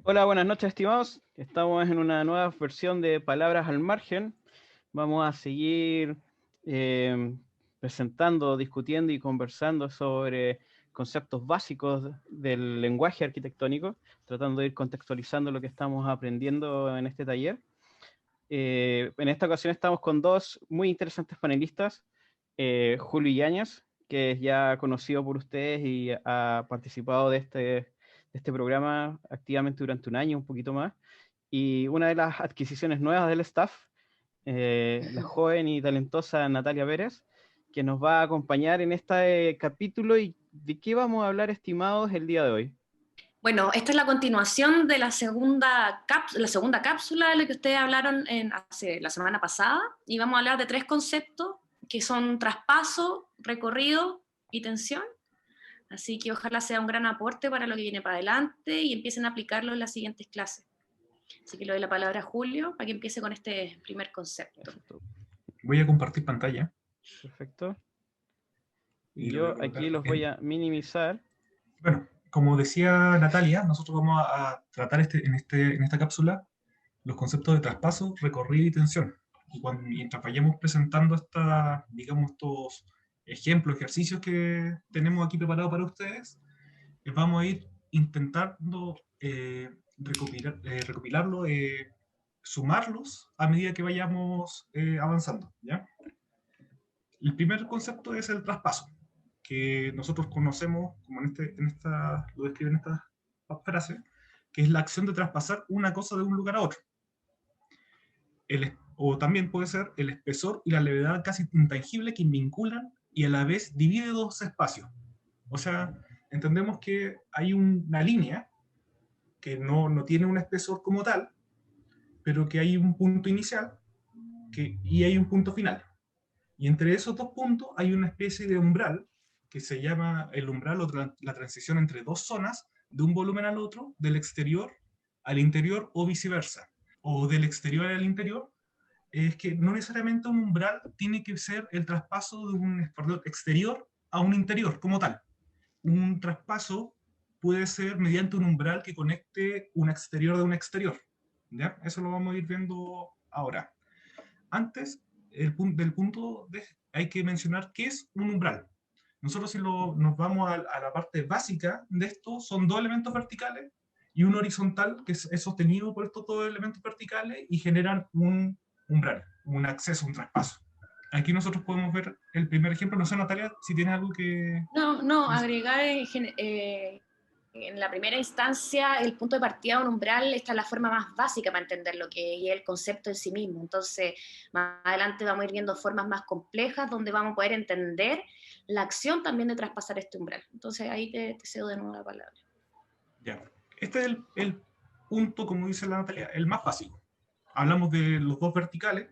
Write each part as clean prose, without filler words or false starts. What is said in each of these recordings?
Hola, buenas noches, estimados. Estamos en una nueva versión de Palabras al Margen. Vamos a seguir eh, presentando, discutiendo y conversando sobre conceptos básicos del lenguaje arquitectónico, tratando de ir contextualizando lo que estamos aprendiendo en este taller. En esta ocasión estamos con dos muy interesantes panelistas, Julio Yáñez, que es ya conocido por ustedes y ha participado de este programa activamente durante un año, un poquito más, y una de las adquisiciones nuevas del staff, la joven y talentosa Natalia Pérez, que nos va a acompañar en este capítulo. ¿Y de qué vamos a hablar, estimados, el día de hoy? Bueno, esta es la continuación de la segunda cápsula de la que ustedes hablaron la semana pasada, y vamos a hablar de tres conceptos que son traspaso, recorrido y tensión. Así que ojalá sea un gran aporte para lo que viene para adelante y empiecen a aplicarlo en las siguientes clases. Así que le doy la palabra a Julio para que empiece con este primer concepto. Perfecto. Voy a compartir pantalla Perfecto. y lo voy a Yo aquí colocar los voy en... a minimizar. Bueno, como decía Natalia, nosotros vamos a tratar en esta cápsula los conceptos de traspaso, recorrido y tensión. Y mientras vayamos presentando digamos, estos ejemplos, ejercicios que tenemos aquí preparados para ustedes, vamos a ir intentando recopilarlo, sumarlos a medida que vayamos avanzando, ¿ya? El primer concepto es el traspaso, que nosotros conocemos, como lo describe en esta frase, que es la acción de traspasar una cosa de un lugar a otro. O también puede ser el espesor y la levedad casi intangible que vinculan y a la vez divide dos espacios. O sea, entendemos que hay una línea que no tiene un espesor como tal, pero que hay un punto inicial y hay un punto final. Y entre esos dos puntos hay una especie de umbral que se llama el umbral o la transición entre dos zonas de un volumen al otro, del exterior al interior o viceversa, o del exterior al interior. Es que no necesariamente un umbral tiene que ser el traspaso de un exterior a un interior como tal. Un traspaso puede ser mediante un umbral que conecte un exterior de un exterior. ¿Ya? Eso lo vamos a ir viendo ahora. Antes del punto hay que mencionar qué es un umbral. Nosotros nos vamos a la parte básica de esto, son dos elementos verticales y un horizontal que es sostenido por estos dos elementos verticales y generan un umbral, un acceso, un traspaso. Aquí nosotros podemos ver el primer ejemplo. No sé, Natalia, si tienes algo que... No, agregar en la primera instancia el punto de partida de un umbral. Esta es la forma más básica para entender lo que es el concepto en sí mismo. Entonces, más adelante vamos a ir viendo formas más complejas donde vamos a poder entender la acción también de traspasar este umbral. Entonces, ahí te cedo de nuevo la palabra. Ya. Este es el punto, como dice la Natalia, el más básico. Hablamos de los dos verticales,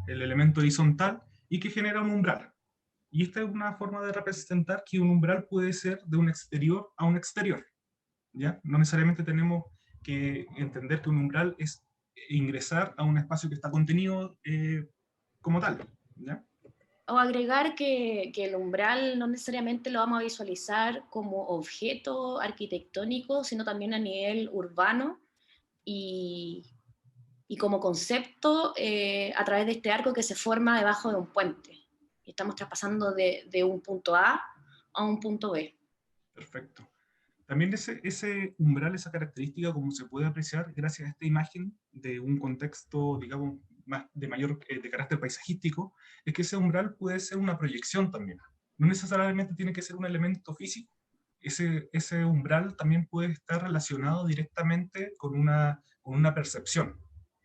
el elemento horizontal, y que genera un umbral. Y esta es una forma de representar que un umbral puede ser de un exterior a un exterior. ¿Ya? No necesariamente tenemos que entender que un umbral es ingresar a un espacio que está contenido como tal. ¿Ya? O agregar que el umbral no necesariamente lo vamos a visualizar como objeto arquitectónico, sino también a nivel urbano y, y como concepto a través de este arco que se forma debajo de un puente. Estamos traspasando de un punto a un punto B. Perfecto. También ese umbral, esa característica, como se puede apreciar gracias a esta imagen de un contexto, digamos, de carácter paisajístico, es que ese umbral puede ser una proyección también. No necesariamente tiene que ser un elemento físico. Ese umbral también puede estar relacionado directamente con una percepción.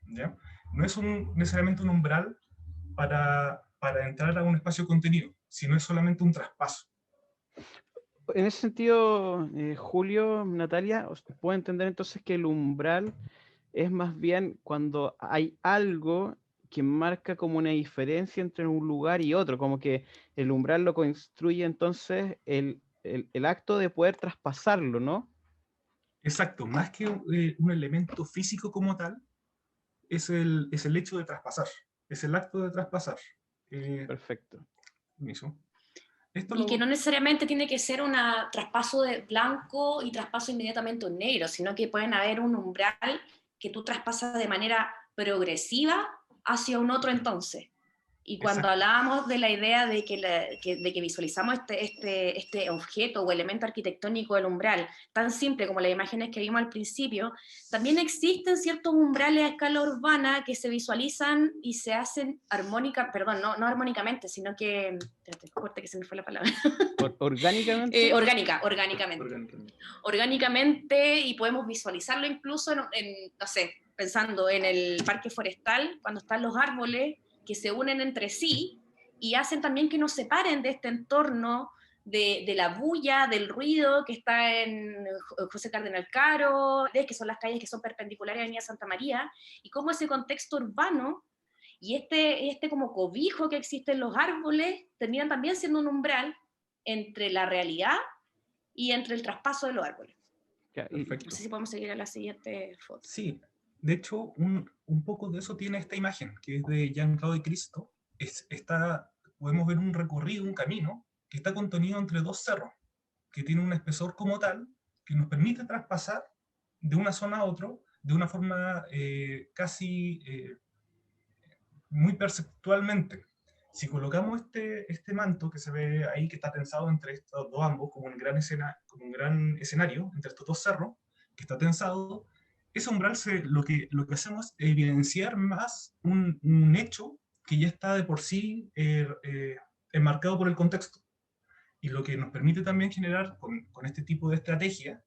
¿Ya? No es necesariamente un umbral para entrar a un espacio contenido, sino es solamente un traspaso. En ese sentido, Julio, Natalia, ¿puedo entender entonces que el umbral es más bien cuando hay algo que marca como una diferencia entre un lugar y otro, como que el umbral lo construye entonces el acto de poder traspasarlo, ¿no? Exacto, más que un elemento físico como tal, es el hecho de traspasar, es el acto de traspasar. Eh, Perfecto. Permiso. Y que no necesariamente tiene que ser un traspaso de blanco y traspaso inmediatamente a un negro, sino que pueden haber un umbral que tú traspasas de manera progresiva hacia un otro entonces. Y cuando hablábamos de la idea de que visualizamos este objeto o elemento arquitectónico del umbral, tan simple como las imágenes que vimos al principio, también existen ciertos umbrales a escala urbana que se visualizan y se hacen no armónicamente, sino que, espérate, corte que se me fue la palabra. ¿Orgánicamente? Orgánicamente, y podemos visualizarlo incluso no sé, pensando en el parque forestal, cuando están los árboles que se unen entre sí y hacen también que nos separen de este entorno de la bulla, del ruido que está en José Cardenal Caro, que son las calles que son perpendiculares a Avenida Santa María, y cómo ese contexto urbano y este como cobijo que existe en los árboles terminan también siendo un umbral entre la realidad y entre el traspaso de los árboles. Perfecto. No sé si podemos seguir a la siguiente foto. Sí, de hecho, un poco de eso tiene esta imagen, que es de Jean-Claude Cristo. Podemos ver un recorrido, un camino, que está contenido entre dos cerros, que tiene un espesor como tal, que nos permite traspasar de una zona a otra de una forma casi muy perceptualmente. Si colocamos este manto que se ve ahí, que está tensado entre estos dos ambos, como un gran escenario, entre estos dos cerros, que está tensado, ese umbral lo que hacemos es evidenciar más un hecho que ya está de por sí enmarcado por el contexto. Y lo que nos permite también generar con este tipo de estrategia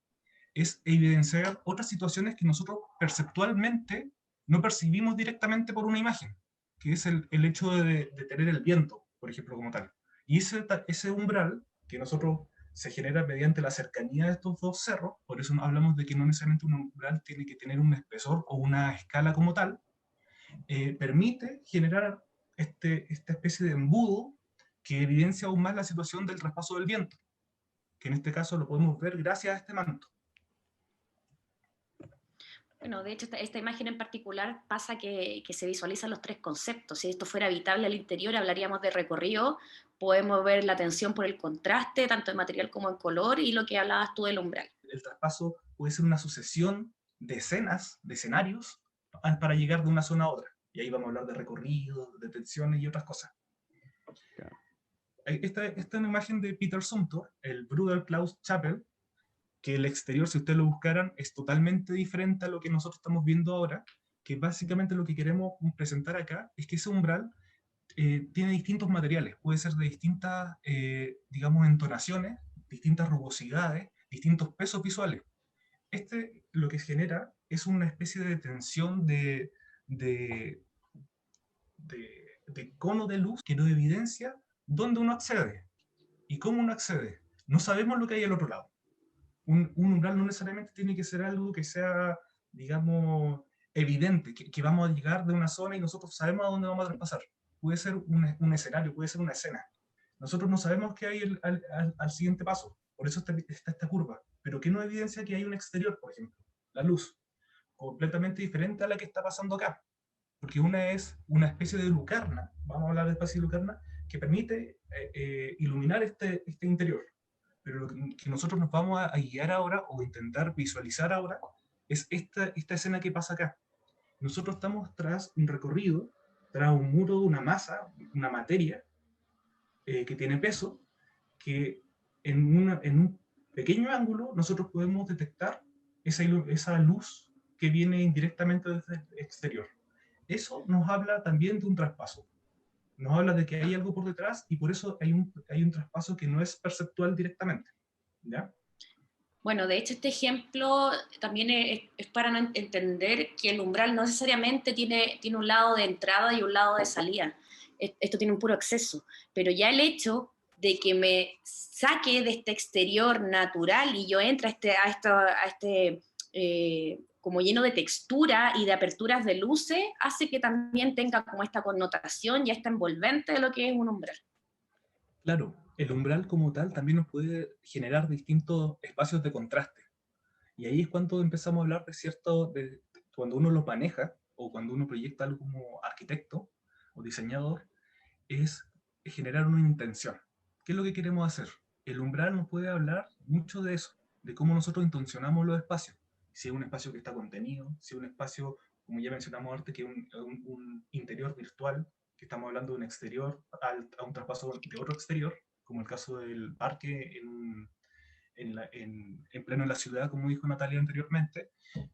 es evidenciar otras situaciones que nosotros perceptualmente no percibimos directamente por una imagen, que es el hecho de tener el viento, por ejemplo, como tal. Y ese umbral que nosotros se genera mediante la cercanía de estos dos cerros, por eso hablamos de que no necesariamente un umbral tiene que tener un espesor o una escala como tal, permite generar esta especie de embudo que evidencia aún más la situación del traspaso del viento, que en este caso lo podemos ver gracias a este manto. Bueno, de hecho, esta imagen en particular pasa que se visualizan los tres conceptos. Si esto fuera habitable al interior, hablaríamos de recorrido, podemos ver la tensión por el contraste, tanto en material como en color, y lo que hablabas tú del umbral. El traspaso puede ser una sucesión de escenas, de escenarios, para llegar de una zona a otra. Y ahí vamos a hablar de recorrido, de tensiones y otras cosas. Claro. Esta es una imagen de Peter Zumthor, el Bruder Klaus Chapel, que el exterior, si ustedes lo buscaran, es totalmente diferente a lo que nosotros estamos viendo ahora, que básicamente lo que queremos presentar acá es que ese umbral tiene distintos materiales, puede ser de distintas, digamos, entonaciones, distintas rugosidades, distintos pesos visuales. Lo que genera es una especie de tensión de cono de luz que nos evidencia dónde uno accede y cómo uno accede. No sabemos lo que hay al otro lado. Un umbral no necesariamente tiene que ser algo que sea, digamos, evidente, que vamos a llegar de una zona y nosotros sabemos a dónde vamos a traspasar. Puede ser un escenario, puede ser una escena. Nosotros no sabemos qué hay al siguiente paso, por eso está esta curva. Pero ¿qué nos evidencia que hay un exterior, por ejemplo? La luz, completamente diferente a la que está pasando acá. Porque una es una especie de lucarna, vamos a hablar de especie de lucarna, que permite iluminar este interior. Pero lo que nosotros nos vamos a guiar ahora, o intentar visualizar ahora, es esta escena que pasa acá. Nosotros estamos tras un recorrido, tras un muro, una masa, una materia, que tiene peso, que en un pequeño ángulo nosotros podemos detectar esa luz que viene indirectamente desde el exterior. Eso nos habla también de un traspaso. Nos habla de que hay algo por detrás y por eso hay un traspaso que no es perceptual directamente. ¿Ya? Bueno, de hecho este ejemplo también es para entender que el umbral no necesariamente tiene un lado de entrada y un lado de salida. Esto tiene un puro acceso, pero ya el hecho de que me saque de este exterior natural y yo entre a este como lleno de textura y de aperturas de luces, hace que también tenga como esta connotación y esta envolvente de lo que es un umbral. Claro, el umbral como tal también nos puede generar distintos espacios de contraste. Y ahí es cuando empezamos a hablar cuando uno lo maneja, o cuando uno proyecta algo como arquitecto o diseñador, es generar una intención. ¿qué es lo que queremos hacer? El umbral nos puede hablar mucho de eso, de cómo nosotros intencionamos los espacios. Si es un espacio que está contenido, si es un espacio, como ya mencionamos antes, que es un interior virtual, que estamos hablando de un exterior a un traspaso de otro exterior, como el caso del parque en pleno en la ciudad, como dijo Natalia anteriormente,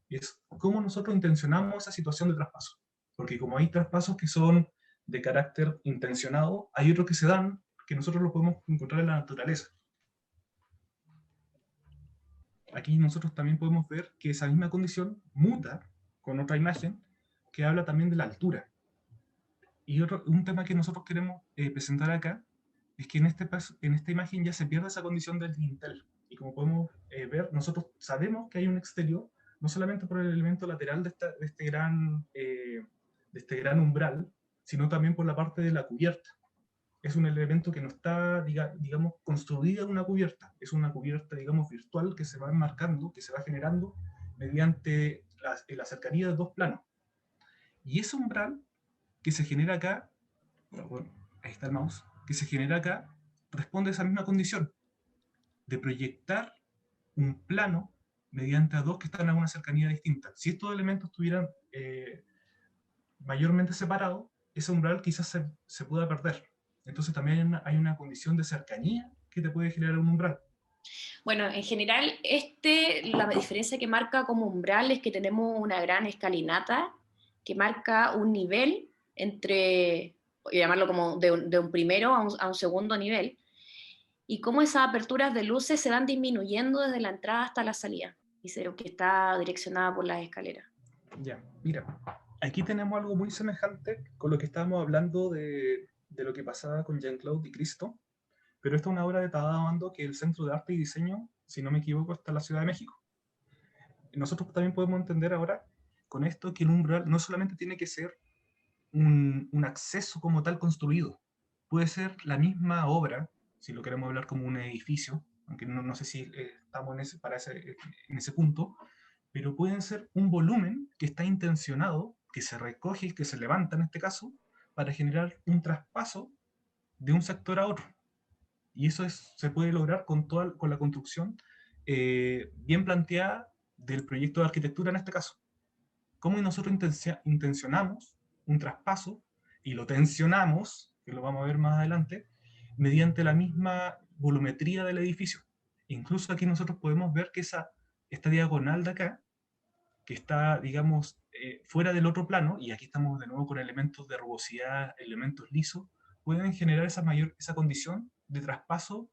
es cómo nosotros intencionamos esa situación de traspaso. Porque como hay traspasos que son de carácter intencionado, hay otros que se dan que nosotros los podemos encontrar en la naturaleza. Aquí nosotros también podemos ver que esa misma condición muta con otra imagen que habla también de la altura. Y un tema que nosotros queremos presentar acá es que en esta imagen ya se pierde esa condición del dintel. Y como podemos ver, nosotros sabemos que hay un exterior, no solamente por el elemento lateral de este gran umbral, sino también por la parte de la cubierta. Es un elemento que no está, digamos, construida en una cubierta. Es una cubierta, digamos, virtual que se va enmarcando, que se va generando mediante la cercanía de dos planos. Y ese umbral que se genera acá, bueno, ahí está el mouse, que se genera acá, responde a esa misma condición de proyectar un plano mediante a dos que están a una cercanía distinta. Si estos elementos estuvieran mayormente separados, ese umbral quizás se pueda perder. Entonces también hay una condición de cercanía que te puede generar un umbral. Bueno, en general, la diferencia que marca como umbral es que tenemos una gran escalinata que marca un nivel entre, voy a llamarlo como de un primero a un segundo nivel, y cómo esas aperturas de luces se van disminuyendo desde la entrada hasta la salida, y que está direccionada por las escaleras. Ya, mira, aquí tenemos algo muy semejante con lo que estábamos hablando de lo que pasaba con Jean-Claude y Cristo, pero esta es una obra de Tadao Ando que el Centro de Arte y Diseño, si no me equivoco, está en la Ciudad de México. Nosotros también podemos entender ahora con esto que el umbral no solamente tiene que ser un acceso como tal construido, puede ser la misma obra, si lo queremos hablar como un edificio, aunque no sé si estamos en ese punto, pero pueden ser un volumen que está intencionado, que se recoge, que se levanta en este caso, para generar un traspaso de un sector a otro. Y eso se puede lograr con la construcción bien planteada del proyecto de arquitectura en este caso. Cómo nosotros intencionamos un traspaso y lo tensionamos, que lo vamos a ver más adelante, mediante la misma volumetría del edificio. Incluso aquí nosotros podemos ver que esta diagonal de acá, que está, digamos, fuera del otro plano, y aquí estamos de nuevo con elementos de rugosidad, elementos lisos, pueden generar esa condición de traspaso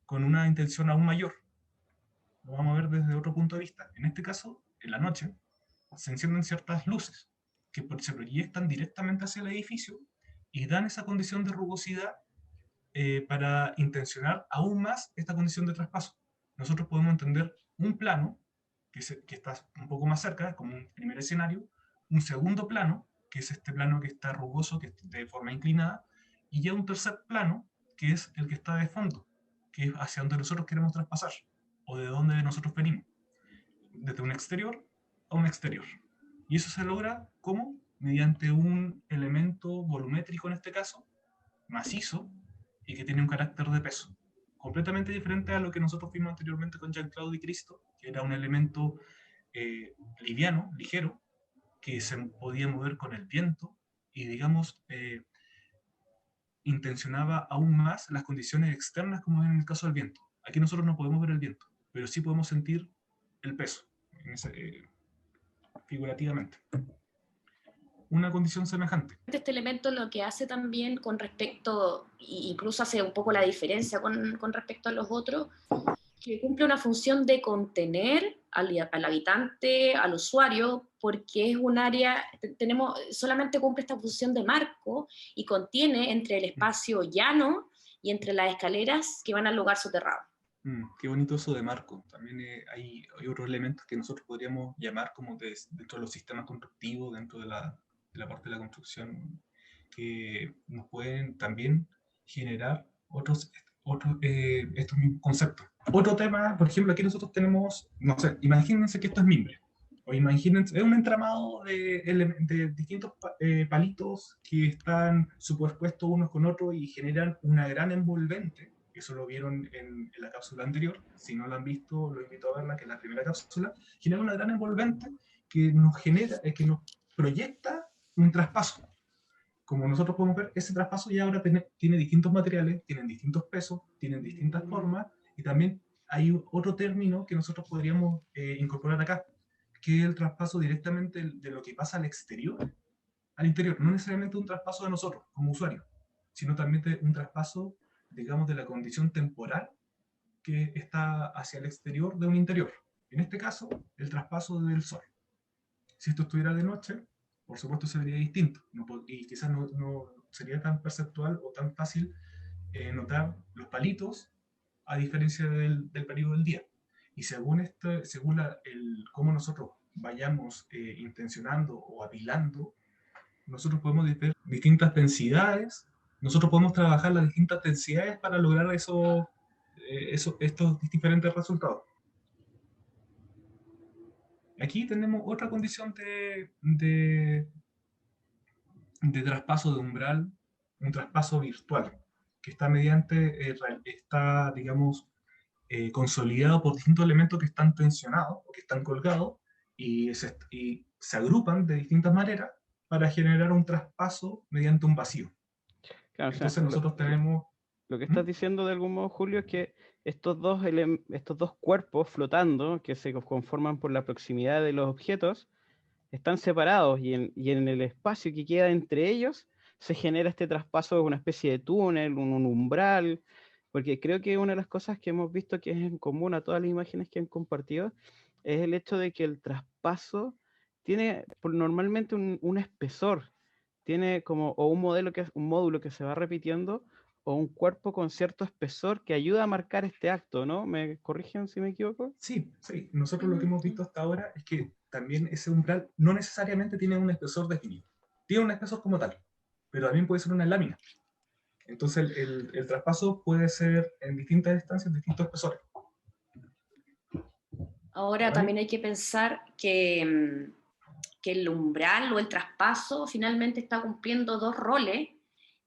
con una intención aún mayor. Lo vamos a ver desde otro punto de vista. En este caso, en la noche, se encienden ciertas luces que se proyectan directamente hacia el edificio y dan esa condición de rugosidad para intencionar aún más esta condición de traspaso. Nosotros podemos entender un plano que está un poco más cerca, como un primer escenario, un segundo plano, que es este plano que está rugoso, que está de forma inclinada, y ya un tercer plano, que es el que está de fondo, que es hacia donde nosotros queremos traspasar, o de donde nosotros venimos, desde un exterior a un exterior. Y eso se logra, ¿cómo? Mediante un elemento volumétrico, en este caso, macizo, y que tiene un carácter de peso. Completamente diferente a lo que nosotros vimos anteriormente con Jean-Claude y Cristo, que era un elemento liviano, ligero, que se podía mover con el viento y, digamos, intencionaba aún más las condiciones externas, como en el caso del viento. Aquí nosotros no podemos ver el viento, pero sí podemos sentir el peso, figurativamente. Una condición semejante. Este elemento lo que hace también con respecto, incluso hace un poco la diferencia con respecto a los otros, que cumple una función de contener al habitante, al usuario, porque es un área, solamente cumple esta función de marco y contiene entre el espacio llano y entre las escaleras que van al lugar soterrado. Qué bonito eso de marco. También hay otros elementos que nosotros podríamos llamar como dentro de los sistemas constructivos, dentro de la parte de la construcción, que nos pueden también generar estos mismos conceptos. Otro tema, por ejemplo, aquí nosotros tenemos, no sé, imagínense que esto es mimbre, o imagínense, es un entramado de distintos palitos que están superpuestos unos con otros y generan una gran envolvente eso lo vieron en la cápsula anterior, si no la han visto, lo invito a verla, que es la primera cápsula, genera una gran envolvente que nos genera, que nos proyecta un traspaso. Como nosotros podemos ver, ese traspaso ya ahora tiene distintos materiales, tienen distintos pesos, tienen distintas formas, y también hay otro término que nosotros podríamos incorporar acá, que es el traspaso directamente de lo que pasa al exterior, al interior. No necesariamente un traspaso de nosotros como usuarios, sino también un traspaso, digamos, de la condición temporal que está hacia el exterior de un interior. En este caso, el traspaso del sol. Si esto estuviera de noche, por supuesto sería distinto, y quizás no sería tan perceptual o tan fácil notar los palitos, a diferencia del periodo del día. Y según cómo nosotros vayamos intencionando o apilando, nosotros podemos ver distintas densidades, nosotros podemos trabajar las distintas densidades para lograr estos diferentes resultados. Aquí tenemos otra condición de traspaso de umbral, un traspaso virtual, que está digamos, consolidado por distintos elementos que están tensionados o que están colgados y se agrupan de distintas maneras para generar un traspaso mediante un vacío. Claro, entonces nosotros tenemos... Lo que estás diciendo de algún modo, Julio, es que estos dos cuerpos flotando, que se conforman por la proximidad de los objetos, están separados y en el espacio que queda entre ellos se genera este traspaso de una especie de túnel, un umbral, porque creo que una de las cosas que hemos visto que es en común a todas las imágenes que han compartido es el hecho de que el traspaso tiene normalmente un espesor, tiene como o un módulo que se va repitiendo o un cuerpo con cierto espesor que ayuda a marcar este acto, ¿no? ¿Me corrigen si me equivoco? Sí, sí. Nosotros lo que hemos visto hasta ahora es que también ese umbral no necesariamente tiene un espesor definido. Tiene un espesor como tal, pero también puede ser una lámina. Entonces el traspaso puede ser en distintas distancias, distintos espesores. Ahora también hay que pensar que el umbral o el traspaso finalmente está cumpliendo dos roles,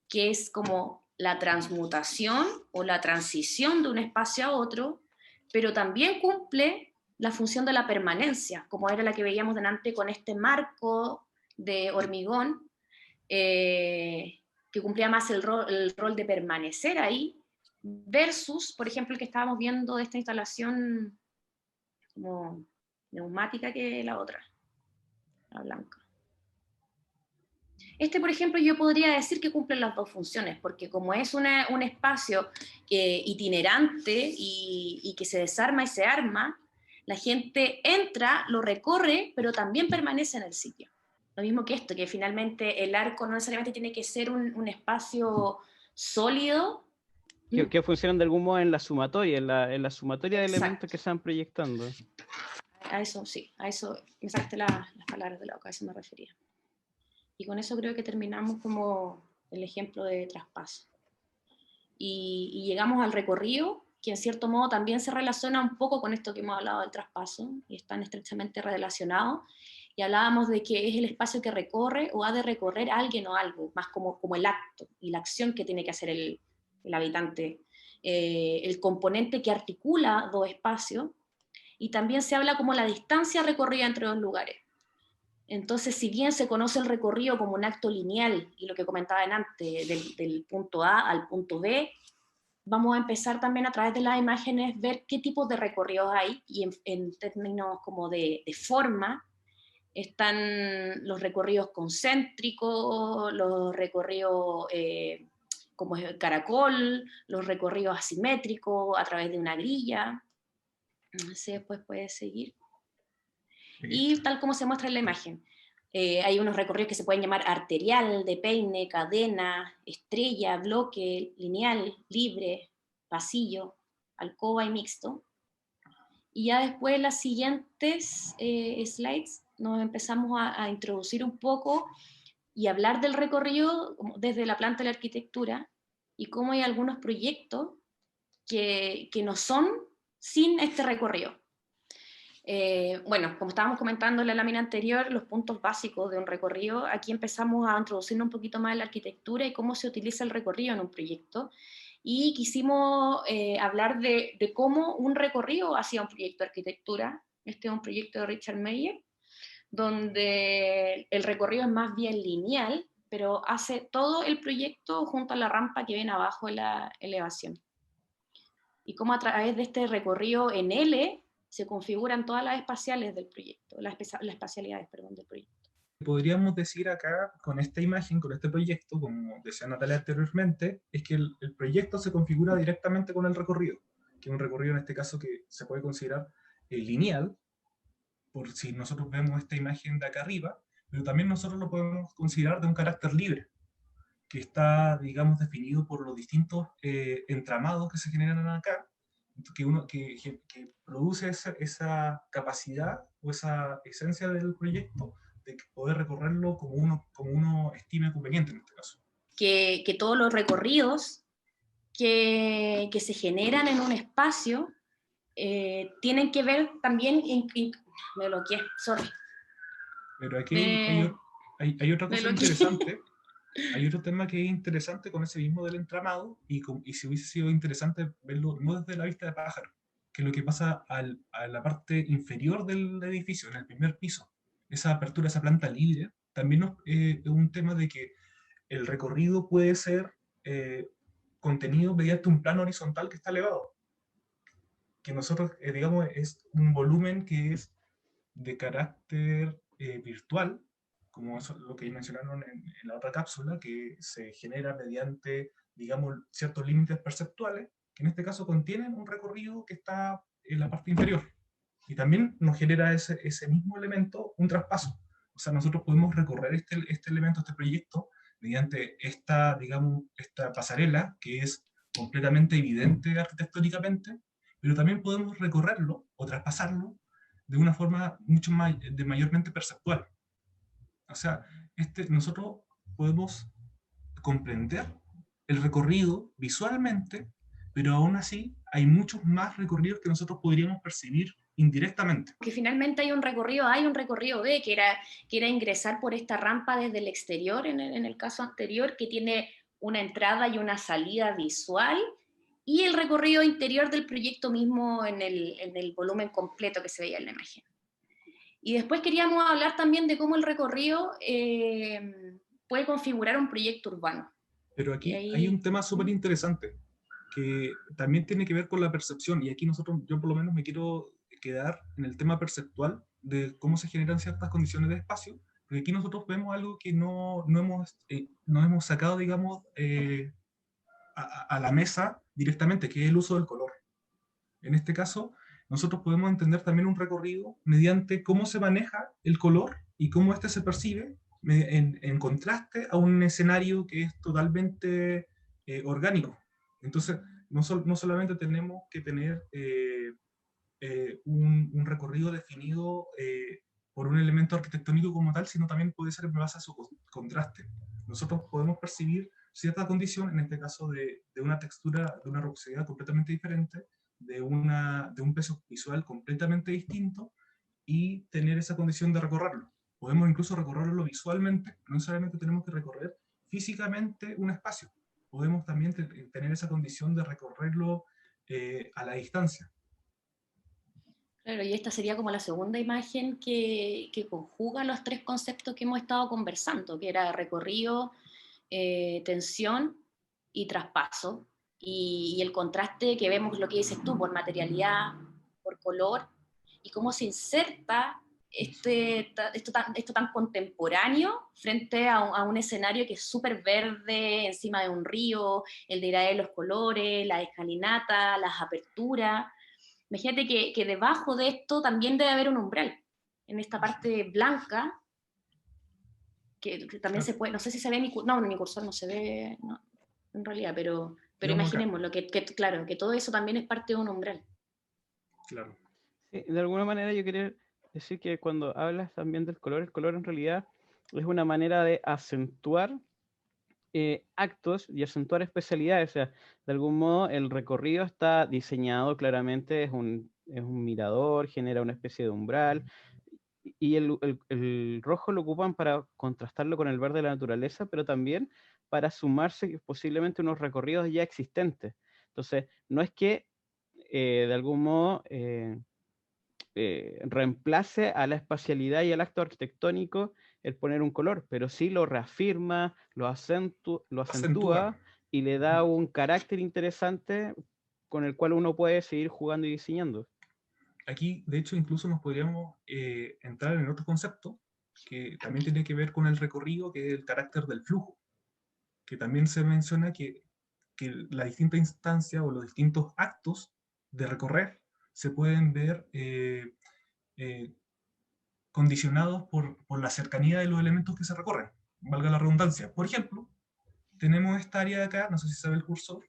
que es como la transmutación o la transición de un espacio a otro, pero también cumple la función de la permanencia, como era la que veíamos delante con este marco de hormigón, que cumplía más el rol de permanecer ahí, versus, por ejemplo, el que estábamos viendo de esta instalación como neumática, que la otra, la blanca. Este, por ejemplo, yo podría decir que cumple las dos funciones, porque como es un espacio itinerante y que se desarma y se arma, la gente entra, lo recorre, pero también permanece en el sitio. Lo mismo que esto, que finalmente el arco no necesariamente tiene que ser un espacio sólido. Que funcionan de algún modo en la sumatoria, en la sumatoria de Exacto. elementos que se van proyectando. A eso, sí, a eso, me sacaste las palabras de la boca, a eso me refería. Y con eso creo que terminamos como el ejemplo de traspaso. Y llegamos al recorrido, que en cierto modo también se relaciona un poco con esto que hemos hablado del traspaso, y están estrechamente relacionados. Y hablábamos de que es el espacio que recorre o ha de recorrer alguien o algo, más como el acto y la acción que tiene que hacer el habitante, el componente que articula dos espacios, y también se habla como la distancia recorrida entre dos lugares. Entonces, si bien se conoce el recorrido como un acto lineal, y lo que comentaba antes, del punto A al punto B, vamos a empezar también a través de las imágenes ver qué tipos de recorridos hay, y en términos como de forma, están los recorridos concéntricos, los recorridos como el caracol, los recorridos asimétricos a través de una grilla. Así después puedes seguir. Y tal como se muestra en la imagen, hay unos recorridos que se pueden llamar arterial, de peine, cadena, estrella, bloque, lineal, libre, pasillo, alcoba y mixto. Y ya después en las siguientes slides nos empezamos a introducir un poco y hablar del recorrido desde la planta de la arquitectura y cómo hay algunos proyectos que no son sin este recorrido. Bueno, como estábamos comentando en la lámina anterior, los puntos básicos de un recorrido, aquí empezamos a introducirnos un poquito más en la arquitectura y cómo se utiliza el recorrido en un proyecto. y quisimos hablar de cómo un recorrido hacia un proyecto de arquitectura. Este es un proyecto de Richard Meyer, donde el recorrido es más bien lineal, pero hace todo el proyecto junto a la rampa que viene abajo de la elevación. Y cómo a través de este recorrido en L se configuran todas las espaciales del proyecto, las espacialidades, perdón, del proyecto. Podríamos decir acá, con esta imagen, con este proyecto, como decía Natalia anteriormente, es que el proyecto se configura directamente con el recorrido, que es un recorrido en este caso que se puede considerar lineal, por si nosotros vemos esta imagen de acá arriba, pero también nosotros lo podemos considerar de un carácter libre, que está, digamos, definido por los distintos entramados que se generan acá, que produce esa capacidad o esa esencia del proyecto de poder recorrerlo como uno estime conveniente en este caso. Que todos los recorridos que se generan en un espacio tienen que ver también me bloqueé, sorry. Pero aquí hay otra cosa interesante. Hay otro tema que es interesante con ese mismo del entramado, y si hubiese sido interesante verlo no desde la vista de pájaro, que es lo que pasa a la parte inferior del edificio, en el primer piso. Esa apertura, esa planta libre, también es un tema de que el recorrido puede ser contenido mediante un plano horizontal que está elevado. Que nosotros, digamos, es un volumen que es de carácter virtual, como eso, lo que mencionaron en la otra cápsula, que se genera mediante, digamos, ciertos límites perceptuales, que en este caso contienen un recorrido que está en la parte inferior. Y también nos genera ese mismo elemento un traspaso. O sea, nosotros podemos recorrer este elemento, este proyecto, mediante esta, digamos, esta pasarela, que es completamente evidente arquitectónicamente, pero también podemos recorrerlo o traspasarlo de una forma mucho más, de mayormente perceptual. O sea, nosotros podemos comprender el recorrido visualmente, pero aún así hay muchos más recorridos que nosotros podríamos percibir indirectamente. Que finalmente hay un recorrido A y un recorrido B, que era ingresar por esta rampa desde el exterior, en el caso anterior, que tiene una entrada y una salida visual, y el recorrido interior del proyecto mismo en el volumen completo que se veía en la imagen. Y después queríamos hablar también de cómo el recorrido puede configurar un proyecto urbano. Pero aquí hay un tema súper interesante, que también tiene que ver con la percepción, y aquí yo por lo menos me quiero quedar en el tema perceptual de cómo se generan ciertas condiciones de espacio, porque aquí nosotros vemos algo que no hemos sacado, digamos, a la mesa directamente, que es el uso del color. En este caso, nosotros podemos entender también un recorrido mediante cómo se maneja el color y cómo éste se percibe en contraste a un escenario que es totalmente orgánico. Entonces, no solamente tenemos que tener un recorrido definido por un elemento arquitectónico como tal, sino también puede ser en base a su contraste. Nosotros podemos percibir cierta condición, en este caso de una textura, de una rugosidad completamente diferente, de un peso visual completamente distinto, y tener esa condición de recorrerlo. Podemos incluso recorrerlo visualmente, no necesariamente tenemos que recorrer físicamente un espacio. Podemos también tener esa condición de recorrerlo a la distancia. Claro, y esta sería como la segunda imagen que conjuga los tres conceptos que hemos estado conversando, que era recorrido, tensión y traspaso. Y el contraste que vemos, lo que dices tú, por materialidad, por color, y cómo se inserta esto tan contemporáneo frente a un escenario que es súper verde, encima de un río, el degradé de los colores, la escalinata, las aperturas. Imagínate que debajo de esto también debe haber un umbral, en esta parte blanca, que también se puede, no sé si se ve mi cursor no se ve, no, en realidad, pero imaginémoslo, claro, que todo eso también es parte de un umbral. Claro. Sí, de alguna manera yo quería decir que cuando hablas también del color, el color en realidad es una manera de acentuar actos y acentuar especialidades. O sea, de algún modo el recorrido está diseñado claramente, es un mirador, genera una especie de umbral, y el rojo lo ocupan para contrastarlo con el verde de la naturaleza, pero también para sumarse posiblemente unos recorridos ya existentes. Entonces, no es que de algún modo reemplace a la espacialidad y al acto arquitectónico el poner un color, pero sí lo reafirma, lo Acentúa. acentúa y le da un carácter interesante con el cual uno puede seguir jugando y diseñando. Aquí, de hecho, incluso nos podríamos entrar en otro concepto que también tiene que ver con el recorrido, que es el carácter del flujo, que también se menciona que la distinta instancia o los distintos actos de recorrer se pueden ver eh, condicionados por la cercanía de los elementos que se recorren, valga la redundancia. Por ejemplo, tenemos esta área de acá, no sé si sabe el cursor,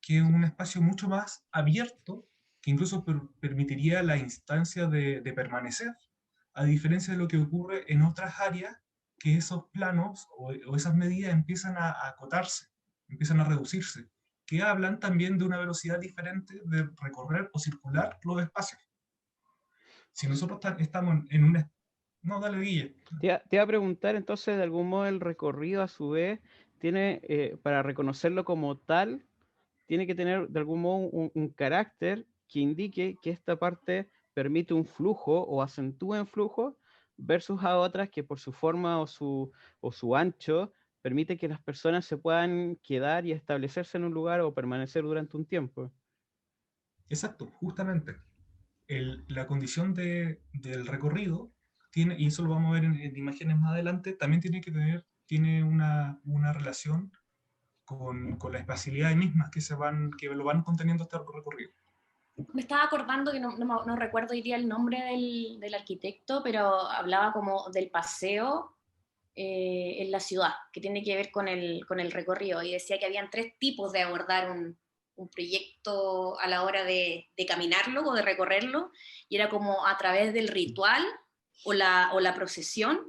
que es un espacio mucho más abierto, que incluso permitiría la instancia de permanecer, a diferencia de lo que ocurre en otras áreas, que esos planos o esas medidas empiezan a acotarse, empiezan a reducirse, que hablan también de una velocidad diferente de recorrer o circular los espacios. Si nosotros estamos en un... No, dale, Guille. Te iba a preguntar entonces, de algún modo el recorrido a su vez tiene, para reconocerlo como tal, tiene que tener de algún modo un carácter que indique que esta parte permite un flujo o acentúa en flujo versus a otras que por su forma o su ancho permite que las personas se puedan quedar y establecerse en un lugar o permanecer durante un tiempo. Exacto, justamente. La condición del recorrido tiene, y eso lo vamos a ver en imágenes más adelante, también tiene una relación con la espacialidad mismas que lo van conteniendo este recorrido. Me estaba acordando que no recuerdo hoy día el nombre del arquitecto, pero hablaba como del paseo en la ciudad, que tiene que ver con el recorrido, y decía que habían tres tipos de abordar un proyecto a la hora de caminarlo o de recorrerlo, y era como a través del ritual o la procesión,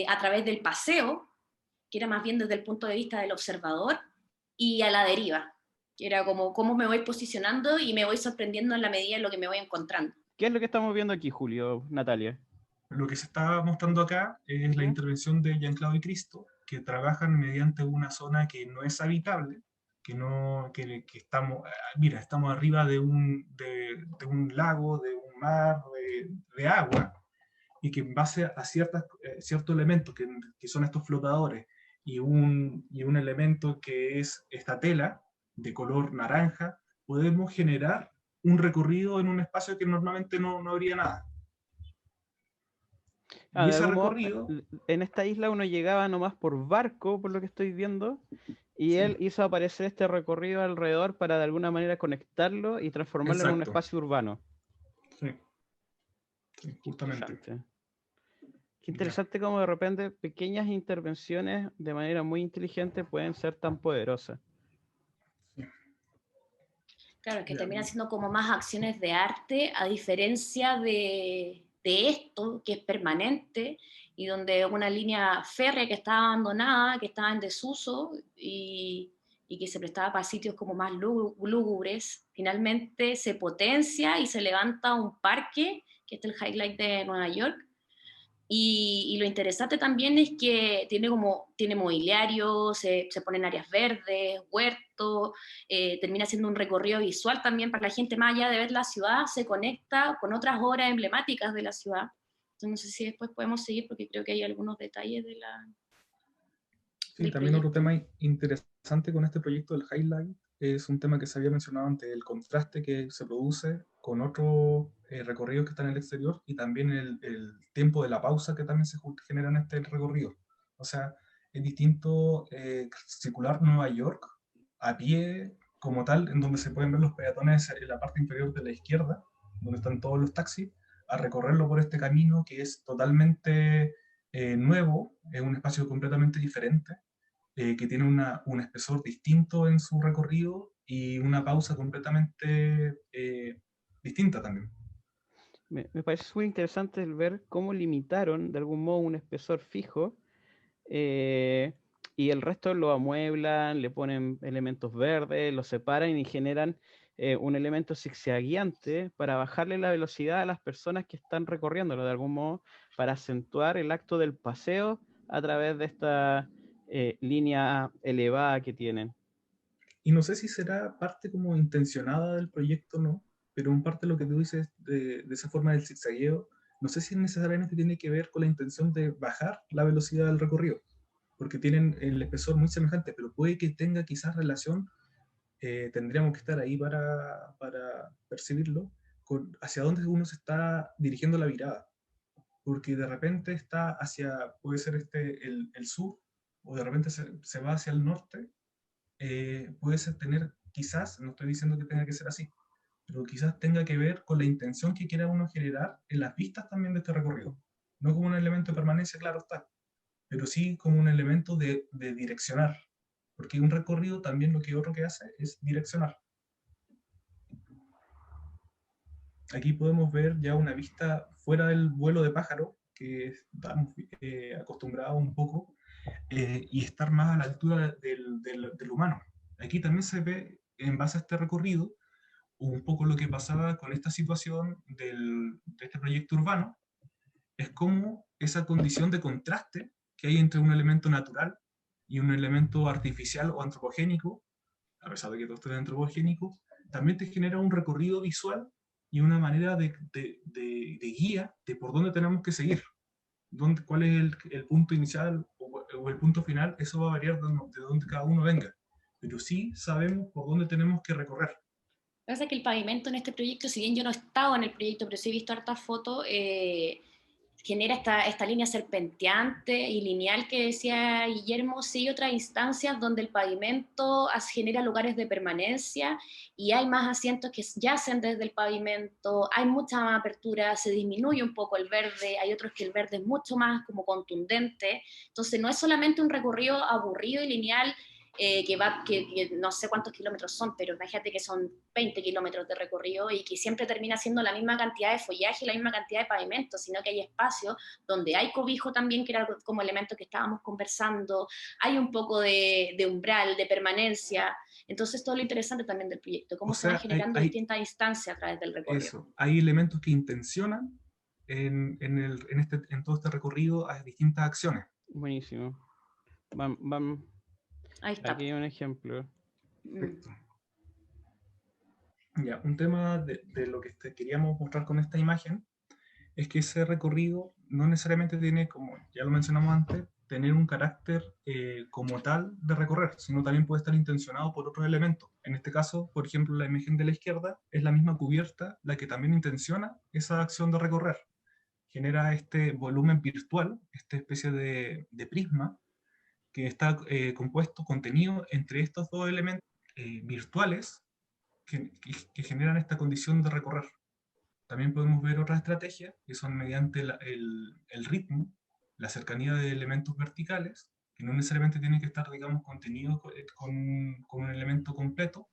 a través del paseo, que era más bien desde el punto de vista del observador, y a la deriva, que era como cómo me voy posicionando y me voy sorprendiendo en la medida de lo que me voy encontrando. ¿Qué es lo que estamos viendo aquí, Julio, Natalia? Lo que se está mostrando acá es la ¿Mm? intervención de Jean-Claude y Cristo, que trabajan mediante una zona que no es habitable, que estamos, mira, estamos arriba de un lago, de un mar, de agua, y que en base a ciertos elementos que son estos flotadores y un elemento que es esta tela de color naranja, podemos generar un recorrido en un espacio que normalmente no habría nada. Y De ese algún modo, recorrido, en esta isla uno llegaba nomás por barco, por lo que estoy viendo, y sí, él hizo aparecer este recorrido alrededor para de alguna manera conectarlo y transformarlo en un exacto, espacio urbano. sí, sí, justamente. Interesante. Qué Ya. interesante cómo de repente pequeñas intervenciones de manera muy inteligente pueden ser tan poderosas. Sí, Claro, que ya. termina siendo como más acciones de arte, a diferencia de esto, que es permanente, y donde una línea férrea que estaba abandonada, que estaba en desuso, y que se prestaba para sitios como más lúgubres, finalmente se potencia y se levanta un parque, que es el highlight de Nueva York. Y lo interesante también es que tiene mobiliario, se ponen áreas verdes, huertos, termina siendo un recorrido visual también para la gente, más allá de ver la ciudad, se conecta con otras obras emblemáticas de la ciudad. Entonces no sé si después podemos seguir porque creo que hay algunos detalles Sí, del también otro proyecto. tema interesante con este proyecto del Highlight es un tema que se había mencionado antes, el contraste que se produce con otros recorridos que están en el exterior y también el tiempo de la pausa que también se genera en este recorrido. O sea, es distinto circular Nueva York a pie como tal, en donde se pueden ver los peatones en la parte inferior de la izquierda, donde están todos los taxis, a recorrerlo por este camino que es totalmente nuevo, es un espacio completamente diferente que tiene un espesor distinto en su recorrido y una pausa completamente distinta también. Me parece muy interesante el ver cómo limitaron de algún modo un espesor fijo eh, y el resto lo amueblan, le ponen elementos verdes, lo separan y generan un elemento zigzagueante para bajarle la velocidad a las personas que están recorriéndolo de algún modo, para acentuar el acto del paseo a través de esta línea elevada que tienen. Y no sé si será parte como intencionada del proyecto o no, pero en parte lo que tú dices de esa forma del zigzagueo, no sé si necesariamente tiene que ver con la intención de bajar la velocidad del recorrido, porque tienen el espesor muy semejante, pero puede que tenga quizás relación, tendríamos que estar ahí para percibirlo, con hacia dónde uno se está dirigiendo la mirada, porque de repente está hacia, puede ser el sur, o de repente se va hacia el norte, puede ser tener, quizás, no estoy diciendo que tenga que ser así, pero quizás tenga que ver con la intención que quiera uno generar en las vistas también de este recorrido. No como un elemento de permanencia, claro está, pero sí como un elemento de direccionar, porque un recorrido también lo que otro que hace es direccionar. Aquí podemos ver ya una vista fuera del vuelo de pájaro, que estamos acostumbrados un poco, y estar más a la altura del humano. Aquí también se ve, en base a este recorrido, un poco lo que pasaba con esta situación de este proyecto urbano, es como esa condición de contraste que hay entre un elemento natural y un elemento artificial o antropogénico, a pesar de que todo esto es antropogénico, también te genera un recorrido visual y una manera de guía de por dónde tenemos que seguir. Cuál es el punto inicial o el punto final, eso va a variar de donde cada uno venga. Pero sí sabemos por dónde tenemos que recorrer. Lo que pasa es que el pavimento en este proyecto, si bien yo no he estado en el proyecto, pero sí he visto hartas fotos, genera esta línea serpenteante y lineal que decía Guillermo, sí hay otras instancias donde el pavimento genera lugares de permanencia y hay más asientos que yacen desde el pavimento, hay mucha más apertura, se disminuye un poco el verde, hay otros que el verde es mucho más como contundente, entonces no es solamente un recorrido aburrido y lineal, que no sé cuántos kilómetros son, pero imagínate que son 20 kilómetros de recorrido y que siempre termina siendo la misma cantidad de follaje y la misma cantidad de pavimento, sino que hay espacios donde hay cobijo también, que era como elemento que estábamos conversando, hay un poco de umbral, de permanencia, entonces todo lo interesante también del proyecto, cómo O se van sea, generando distintas instancias a través del recorrido. eso, hay elementos que intencionan en todo este recorrido a distintas acciones. Buenísimo. Ahí está. Aquí hay un ejemplo. Perfecto. Ya, un tema de lo que queríamos mostrar con esta imagen es que ese recorrido no necesariamente tiene, como ya lo mencionamos antes, tener un carácter como tal de recorrer, sino también puede estar intencionado por otros elementos. En este caso, por ejemplo, la imagen de la izquierda es la misma cubierta la que también intenciona esa acción de recorrer. Genera este volumen virtual, esta especie de prisma, que está contenido entre estos dos elementos virtuales que generan esta condición de recorrer. También podemos ver otras estrategias que son mediante el ritmo, la cercanía de elementos verticales, que no necesariamente tienen que estar, digamos, contenidos con un elemento completo,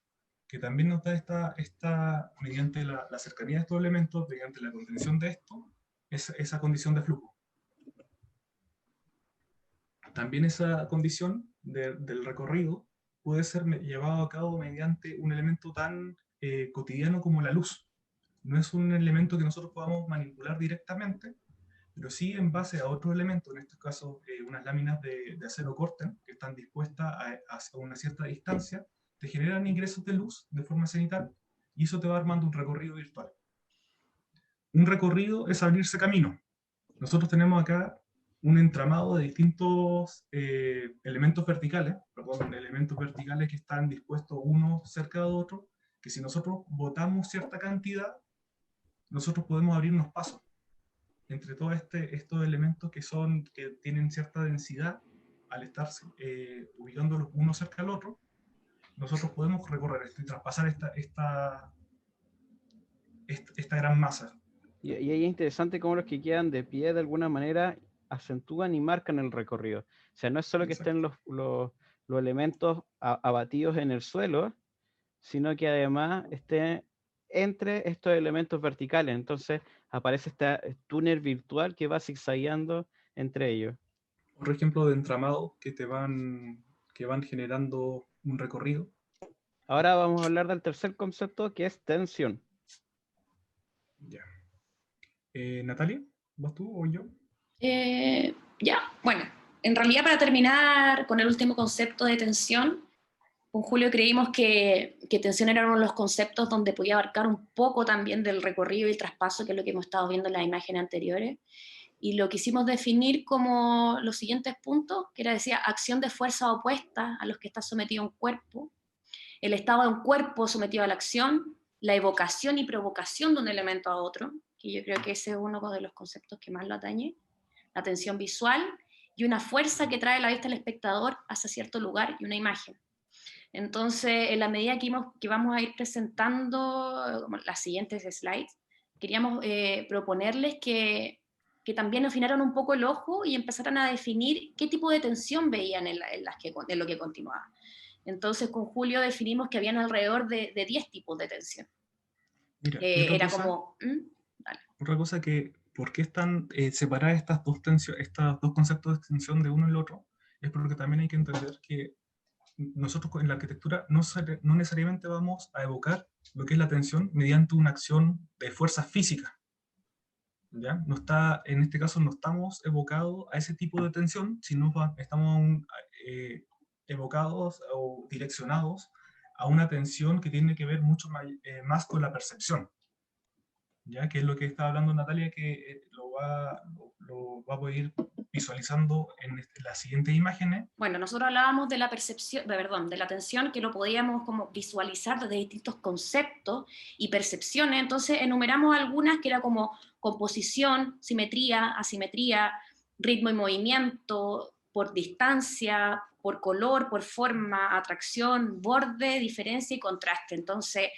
que también nos da mediante la cercanía de estos elementos, mediante la contención de esto, esa condición de flujo. También esa condición del recorrido puede ser llevado a cabo mediante un elemento tan cotidiano como la luz. No es un elemento que nosotros podamos manipular directamente, pero sí en base a otros elementos, en este caso unas láminas de acero corten que están dispuestas a una cierta distancia, te generan ingresos de luz de forma cenital y eso te va armando un recorrido virtual. Un recorrido es abrirse camino. Nosotros tenemos acá un entramado de distintos elementos verticales que están dispuestos uno cerca de otro, que si nosotros botamos cierta cantidad, nosotros podemos abrirnos pasos entre todos estos elementos que tienen cierta densidad. Al estar ubicándolos uno cerca del otro, nosotros podemos recorrer esto y traspasar esta gran masa. Y ahí es interesante cómo los que quedan de pie de alguna manera acentúan y marcan el recorrido. O sea, no es solo que estén los elementos abatidos en el suelo, sino que además estén entre estos elementos verticales. Entonces aparece este túnel virtual que va zigzagueando entre ellos. Otro ejemplo de entramado que van generando un recorrido. Ahora vamos a hablar del tercer concepto, que es tensión. Ya. Natalia, ¿vas tú o yo? Ya, bueno, en realidad, para terminar con el último concepto de tensión, con Julio creímos que tensión era uno de los conceptos donde podía abarcar un poco también del recorrido y el traspaso, que es lo que hemos estado viendo en las imágenes anteriores, y lo quisimos definir como los siguientes puntos, que era, decía, acción de fuerza opuesta a los que está sometido un cuerpo, el estado de un cuerpo sometido a la acción, la evocación y provocación de un elemento a otro, que yo creo que ese es uno de los conceptos que más lo atañe, la tensión visual, y una fuerza que trae la vista del espectador hacia cierto lugar y una imagen. Entonces, en la medida que vamos a ir presentando como las siguientes slides, queríamos proponerles que también afinaran un poco el ojo y empezaran a definir qué tipo de tensión veían en lo que continuaba. Entonces, con Julio definimos que habían alrededor de 10 tipos de tensión. Mira, Era como... Vale. otra cosa que, ¿por qué están separadas estos dos conceptos de tensión de uno y el otro? Es porque también hay que entender que nosotros en la arquitectura no necesariamente vamos a evocar lo que es la tensión mediante una acción de fuerza física. ¿Ya? No está, en este caso no estamos evocados a ese tipo de tensión, sino estamos evocados o direccionados a una tensión que tiene que ver mucho más con la percepción. ¿Ya? Que es lo que está hablando Natalia, que lo va a poder ir visualizando en las siguientes imágenes. Bueno, nosotros hablábamos de la percepción, de la tensión, que lo podíamos como visualizar desde distintos conceptos y percepciones. Entonces enumeramos algunas que era como composición, simetría, asimetría, ritmo y movimiento, por distancia, por color, por forma, atracción, borde, diferencia y contraste. Entonces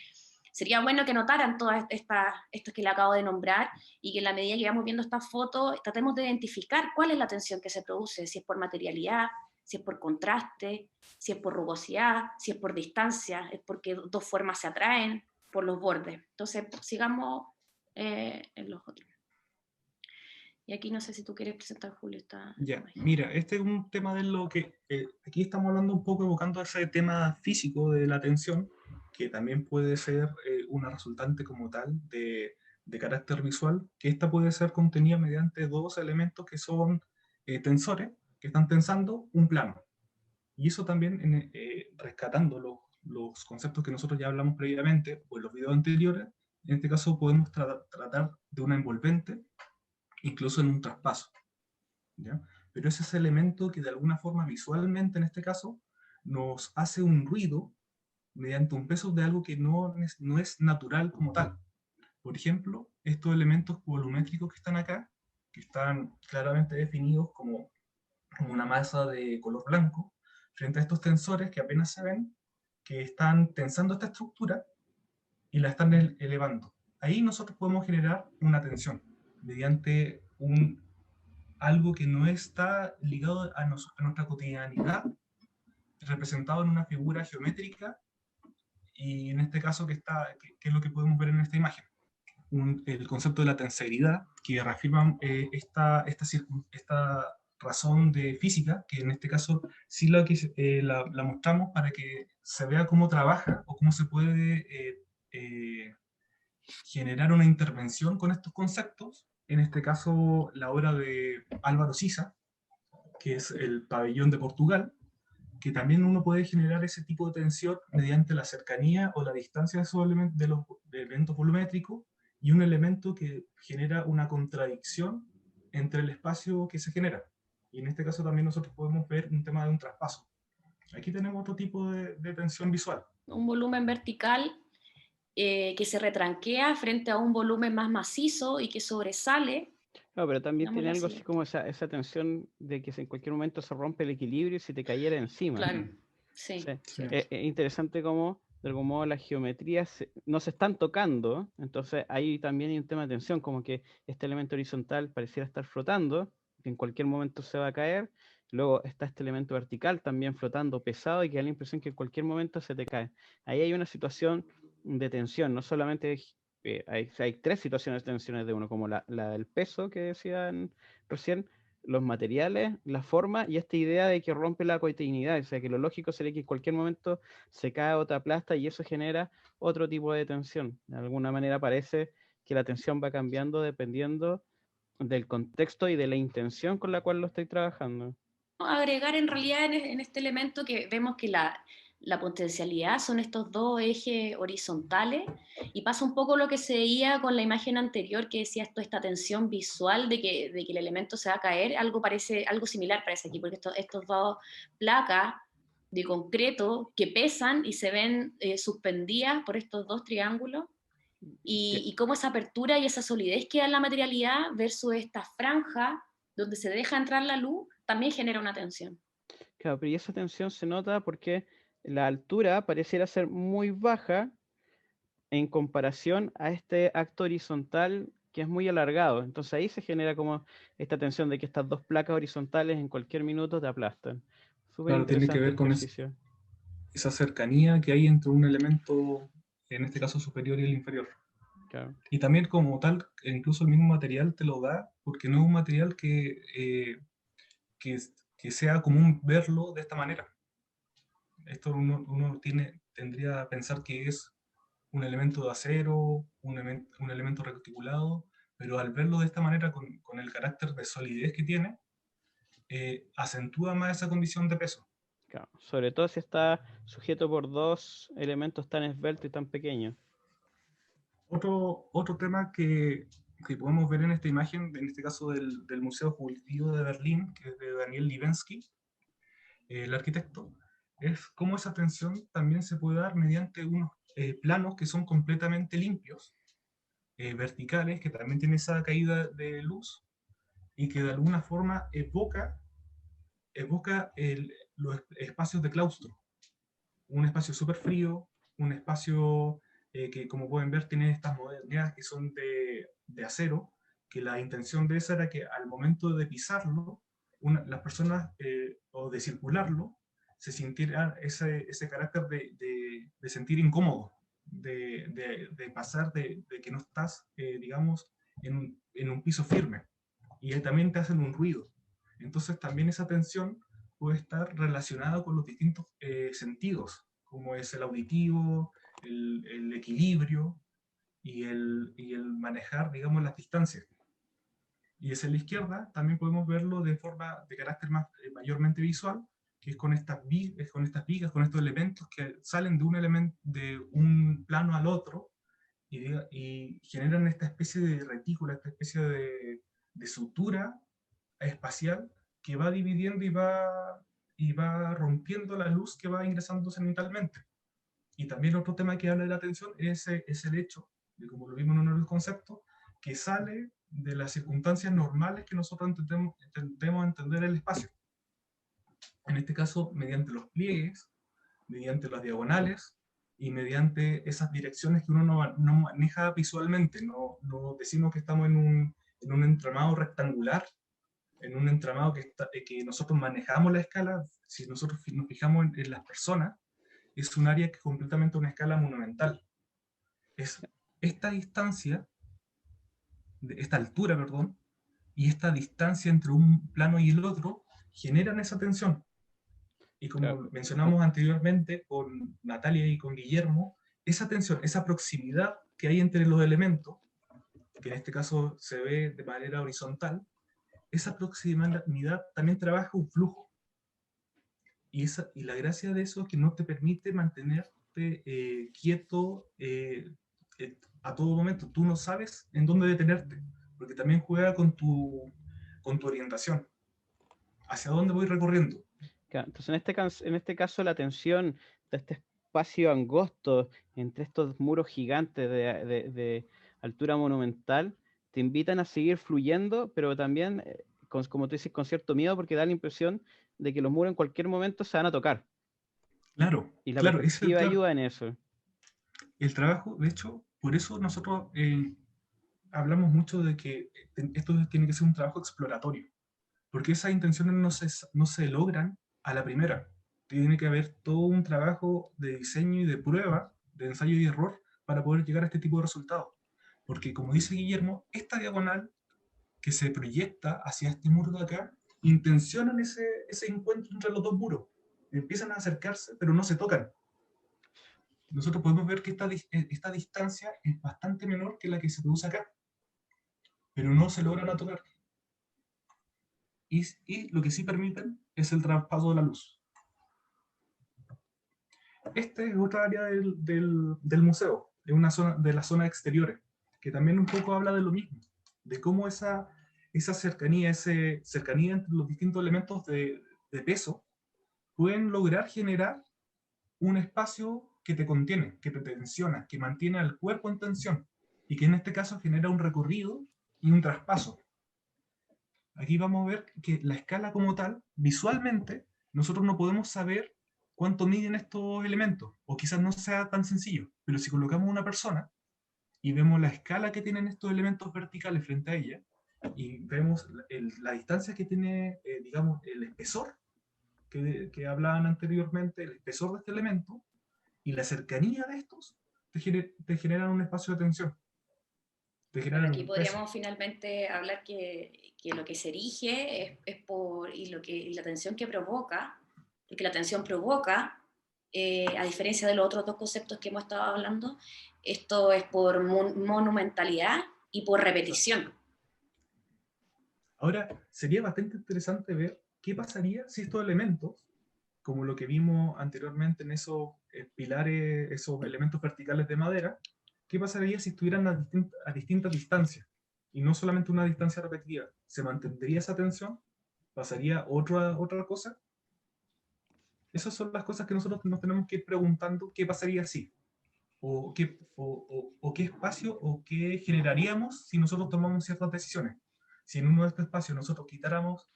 sería bueno que notaran todas estas que le acabo de nombrar, y que en la medida que vamos viendo estas fotos tratemos de identificar cuál es la tensión que se produce, si es por materialidad, si es por contraste, si es por rugosidad, si es por distancia, es porque dos formas se atraen por los bordes. Entonces, sigamos en los otros. Y aquí no sé si tú quieres presentar, Julio, esta Ya, imagen. mira, este es un tema de lo que aquí estamos hablando un poco, evocando ese tema físico de la tensión, que también puede ser una resultante como tal de carácter visual, que esta puede ser contenida mediante dos elementos que son tensores, que están tensando un plano. Y eso también, rescatando los conceptos que nosotros ya hablamos previamente, o en los videos anteriores, en este caso podemos tratar de una envolvente, incluso en un traspaso. ¿Ya? Pero es ese elemento que de alguna forma visualmente, en este caso, nos hace un ruido mediante un peso de algo que no es natural como tal. Por ejemplo, estos elementos volumétricos que están acá, que están claramente definidos como una masa de color blanco, frente a estos tensores que apenas se ven, que están tensando esta estructura y la están elevando. Ahí nosotros podemos generar una tensión mediante algo que no está ligado a nuestra cotidianidad, representado en una figura geométrica, y en este caso que es lo que podemos ver en esta imagen. El concepto de la tensegridad, que reafirma esta razón de física, que en este caso sí la mostramos para que se vea cómo trabaja o cómo se puede generar una intervención con estos conceptos. En este caso, la obra de Álvaro Siza, que es el pabellón de Portugal, que también uno puede generar ese tipo de tensión mediante la cercanía o la distancia de esos elementos, de elementos volumétricos, y un elemento que genera una contradicción entre el espacio que se genera. Y en este caso también nosotros podemos ver un tema de un traspaso. Aquí tenemos otro tipo de tensión visual. Un volumen vertical que se retranquea frente a un volumen más macizo y que sobresale. No, pero también Veamos tiene la algo así siguiente. como esa tensión de que en cualquier momento se rompe el equilibrio y se te cayera encima. Claro, sí. Sí. Sí. Es interesante cómo, de algún modo, las geometrías no se están tocando, entonces ahí también hay un tema de tensión, como que este elemento horizontal pareciera estar flotando, que en cualquier momento se va a caer, luego está este elemento vertical también flotando pesado y que da la impresión que en cualquier momento se te cae. Ahí hay una situación de tensión, no solamente hay tres situaciones de tensiones de uno, como la del peso que decían recién, los materiales, la forma y esta idea de que rompe la cotidianidad, o sea que lo lógico sería que en cualquier momento se cae o te aplasta y eso genera otro tipo de tensión. De alguna manera parece que la tensión va cambiando dependiendo del contexto y de la intención con la cual lo estoy trabajando. agregar en realidad en este elemento que vemos que la potencialidad son estos dos ejes horizontales, y pasa un poco lo que se veía con la imagen anterior que decía esta tensión visual de que el elemento se va a caer, algo similar parece aquí, porque estos dos placas de concreto que pesan y se ven suspendidas por estos dos triángulos, y cómo esa apertura y esa solidez que da la materialidad versus esta franja donde se deja entrar la luz, también genera una tensión. Claro, pero y esa tensión se nota porque la altura pareciera ser muy baja en comparación a este acto horizontal que es muy alargado. Entonces ahí se genera como esta tensión de que estas dos placas horizontales en cualquier minuto te aplastan. Súper Claro, tiene que interesante ver con ejercicio. esa cercanía que hay entre un elemento, en este caso superior y el inferior. Claro. Y también como tal, incluso el mismo material te lo da, porque no es un material que sea común verlo de esta manera. Esto uno tendría a pensar que es un elemento de acero, un elemento reticulado, pero al verlo de esta manera, con el carácter de solidez que tiene, acentúa más esa condición de peso. Claro. Sobre todo si está sujeto por dos elementos tan esbeltos y tan pequeños. Otro tema que podemos ver en esta imagen, en este caso del Museo Judío de Berlín, que es de Daniel Libenski, el arquitecto, es cómo esa tensión también se puede dar mediante unos planos que son completamente limpios, verticales, que también tienen esa caída de luz y que de alguna forma evoca los espacios de claustro. Un espacio súper frío, un espacio que, como pueden ver, tiene estas modernidades que son de acero, que la intención de esa era que al momento de pisarlo, las personas, o de circularlo, se sintiera ese carácter de sentir incómodo, de pasar de que no estás, digamos, en un piso firme. Y también te hacen un ruido. Entonces también esa tensión puede estar relacionada con los distintos sentidos, como es el auditivo, el equilibrio y el manejar, digamos, las distancias. Y hacia la izquierda también podemos verlo de forma de carácter mayormente visual, que es con estas vigas, con estos elementos que salen de un plano al otro y generan esta especie de retícula, esta especie de sutura espacial que va dividiendo y va rompiendo la luz que va ingresando cenitalmente. Y también otro tema que habla de la atención es el hecho, de como lo vimos en uno de los conceptos, que sale de las circunstancias normales que nosotros intentemos entender el espacio. En este caso, mediante los pliegues, mediante las diagonales y mediante esas direcciones que uno no maneja visualmente. No decimos que estamos en un entramado rectangular, en un entramado que nosotros manejamos la escala. Si nosotros nos fijamos en las personas, es un área que es completamente una escala monumental. Es esta distancia, esta altura, perdón, y esta distancia entre un plano y el otro generan esa tensión. Y como Claro. mencionamos anteriormente con Natalia y con Guillermo, esa tensión, esa proximidad que hay entre los elementos, que en este caso se ve de manera horizontal, esa proximidad también trabaja un flujo. Y la gracia de eso es que no te permite mantenerte quieto a todo momento. Tú no sabes en dónde detenerte, porque también juega con tu orientación. ¿Hacia dónde voy recorriendo? Claro, entonces en este caso la tensión de este espacio angosto entre estos muros gigantes de altura monumental te invitan a seguir fluyendo, pero también, como tú dices, con cierto miedo porque da la impresión de que los muros en cualquier momento se van a tocar. Claro, Y la claro, perspectiva claro. ayuda en eso. El trabajo, de hecho, por eso nosotros hablamos mucho de que esto tiene que ser un trabajo exploratorio, porque esas intenciones no se logran a la primera. Tiene que haber todo un trabajo de diseño y de prueba, de ensayo y error, para poder llegar a este tipo de resultados. Porque como dice Guillermo, esta diagonal que se proyecta hacia este muro de acá, intencionan ese encuentro entre los dos muros. Empiezan a acercarse, pero no se tocan. Nosotros podemos ver que esta distancia es bastante menor que la que se produce acá, pero no se logran a tocar. y lo que sí permiten es el traspaso de la luz. Este es otra área del museo, de la zona exteriores, que también un poco habla de lo mismo, de cómo esa cercanía, cercanía entre los distintos elementos de peso pueden lograr generar un espacio que te contiene, que te tensiona, que mantiene al cuerpo en tensión, y que en este caso genera un recorrido y un traspaso. Aquí vamos a ver que la escala como tal, visualmente, nosotros no podemos saber cuánto miden estos elementos, o quizás no sea tan sencillo, pero si colocamos una persona y vemos la escala que tienen estos elementos verticales frente a ella, y vemos la distancia que tiene, digamos, el espesor que hablaban anteriormente, el espesor de este elemento, y la cercanía de estos, te generan un espacio de tensión, te Claro, generan aquí un peso. podríamos finalmente hablar que lo que se erige es por, y la tensión que provoca, porque la tensión provoca, a diferencia de los otros dos conceptos que hemos estado hablando, esto es por monumentalidad y por Exacto. repetición. Ahora, sería bastante interesante ver qué pasaría si estos elementos, como lo que vimos anteriormente en esos pilares, esos elementos verticales de madera, qué pasaría si estuvieran a distintas distancias, y no solamente una distancia repetitiva. ¿Se mantendría esa tensión? ¿Pasaría otra cosa? Esas son las cosas que nosotros nos tenemos que ir preguntando, ¿qué pasaría si? O qué espacio o qué generaríamos si nosotros tomamos ciertas decisiones. Si en uno de estos espacios nosotros quitáramos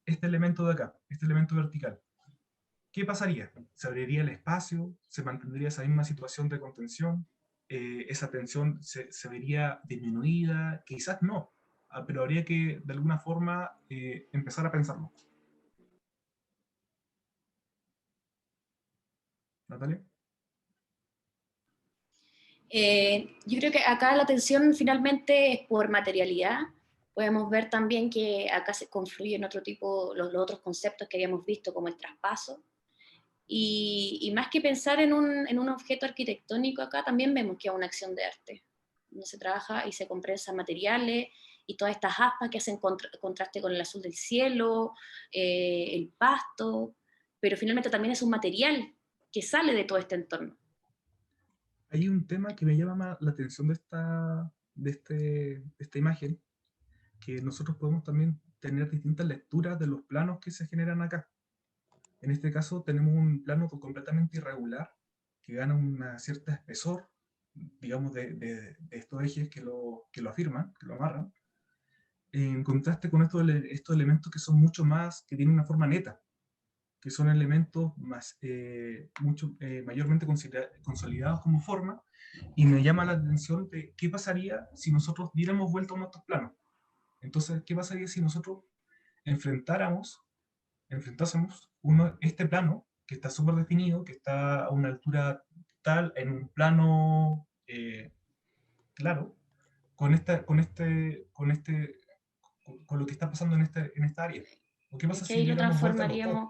este elemento de acá, este elemento vertical, ¿qué pasaría? ¿Se abriría el espacio? ¿Se mantendría esa misma situación de contención? ¿Esa tensión se vería disminuida? Quizás no, pero habría que de alguna forma empezar a pensarlo. ¿Natalia? Yo creo que acá la tensión finalmente es por materialidad. Podemos ver también que acá se confluyen otro tipo, los otros conceptos que habíamos visto, como el traspaso. Y más que pensar en un objeto arquitectónico acá, también vemos que es una acción de arte, donde se trabaja y se compensan materiales y todas estas aspas que hacen contraste con el azul del cielo, el pasto, pero finalmente también es un material que sale de todo este entorno. Hay un tema que me llama más la atención de esta imagen, que nosotros podemos también tener distintas lecturas de los planos que se generan acá. En este caso tenemos un plano completamente irregular que gana una cierta espesor, digamos, de estos ejes que lo afirman, que lo amarran, en contraste con estos elementos que son mucho más, que tienen una forma neta, que son elementos más, mayormente consolidados como forma, y me llama la atención de qué pasaría si nosotros diéramos vuelta a nuestros planos. Entonces, ¿qué pasaría si nosotros enfrentásemos este plano, que está súper definido, que está a una altura tal, en un plano claro, con lo que está pasando en esta área? ¿O qué Es pasa que si ahí diéramos vuelta a los dos?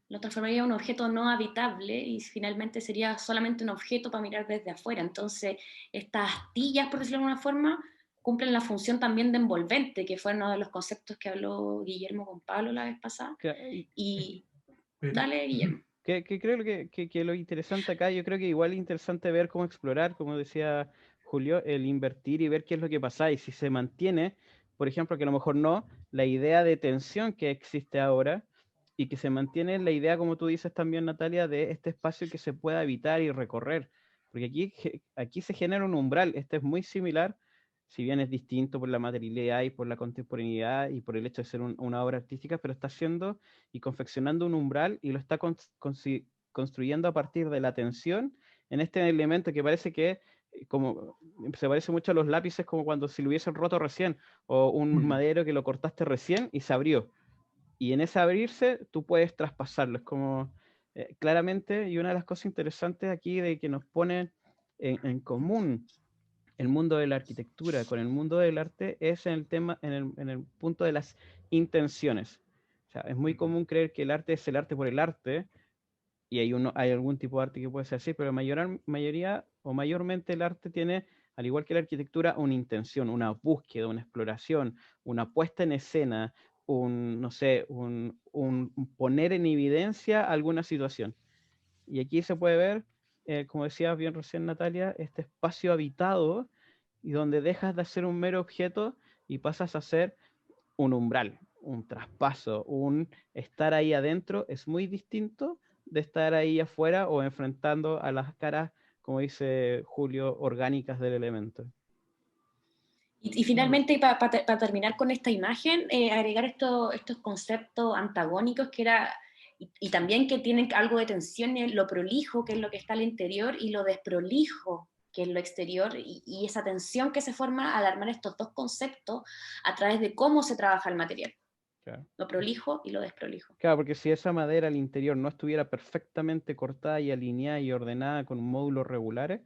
lo transformaría en un objeto no habitable y finalmente sería solamente un objeto para mirar desde afuera. Entonces, estas astillas, por decirlo de alguna forma, cumplen la función también de envolvente, que fue uno de los conceptos que habló Guillermo con Pablo la vez pasada. Y Pero, dale, Guillermo. Que creo que lo interesante acá, yo creo que igual es interesante ver cómo explorar, como decía Julio, el invertir y ver qué es lo que pasa y si se mantiene, por ejemplo, que a lo mejor no, la idea de tensión que existe ahora y que se mantiene la idea, como tú dices también, Natalia, de este espacio que se pueda habitar y recorrer. Porque aquí se genera un umbral, este es muy similar, si bien es distinto por la materialidad y por la contemporaneidad y por el hecho de ser una obra artística, pero está haciendo y confeccionando un umbral y lo está construyendo a partir de la tensión en este elemento que parece que como se parece mucho a los lápices como cuando si lo hubiesen roto recién o un madero que lo cortaste recién y se abrió. Y en ese abrirse tú puedes traspasarlo. Es como claramente, y una de las cosas interesantes aquí de que nos pone en común el mundo de la arquitectura con el mundo del arte es en el tema, en el punto de las intenciones. O sea, es muy común creer que el arte es el arte por el arte, y hay algún tipo de arte que puede ser así, pero mayoría o mayormente el arte tiene, al igual que la arquitectura, una intención, una búsqueda, una exploración, una puesta en escena, no sé, un poner en evidencia alguna situación. Y aquí se puede ver, como decía bien recién Natalia, este espacio habitado y donde dejas de ser un mero objeto y pasas a ser un umbral, un traspaso, un estar ahí adentro es muy distinto de estar ahí afuera o enfrentando a las caras, como dice Julio, orgánicas del elemento. Y finalmente, para terminar con esta imagen, agregar estos conceptos antagónicos que era, y también que tienen algo de tensión, lo prolijo, que es lo que está al interior, y lo desprolijo, que es lo exterior, y esa tensión que se forma al armar estos dos conceptos a través de cómo se trabaja el material. Claro. Lo prolijo y lo desprolijo. Claro, porque si esa madera al interior no estuviera perfectamente cortada y alineada y ordenada con módulos regulares,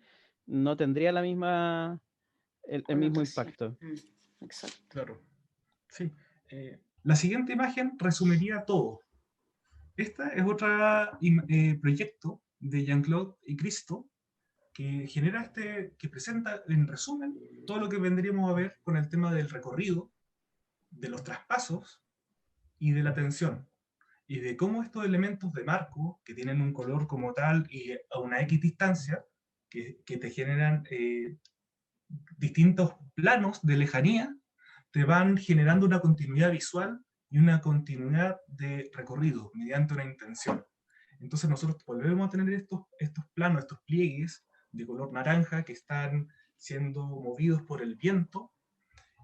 no tendría la misma, el mismo impacto. Exacto. Claro. Sí. La siguiente imagen resumiría todo. Esta es otro proyecto de Jean-Claude y Cristo que genera que presenta en resumen todo lo que vendríamos a ver con el tema del recorrido, de los traspasos y de la tensión. Y de cómo estos elementos de marco, que tienen un color como tal y a una X distancia, que te generan distintos planos de lejanía, te van generando una continuidad visual y una continuidad de recorrido mediante una intención. Entonces nosotros volvemos a tener estos planos, estos pliegues de color naranja que están siendo movidos por el viento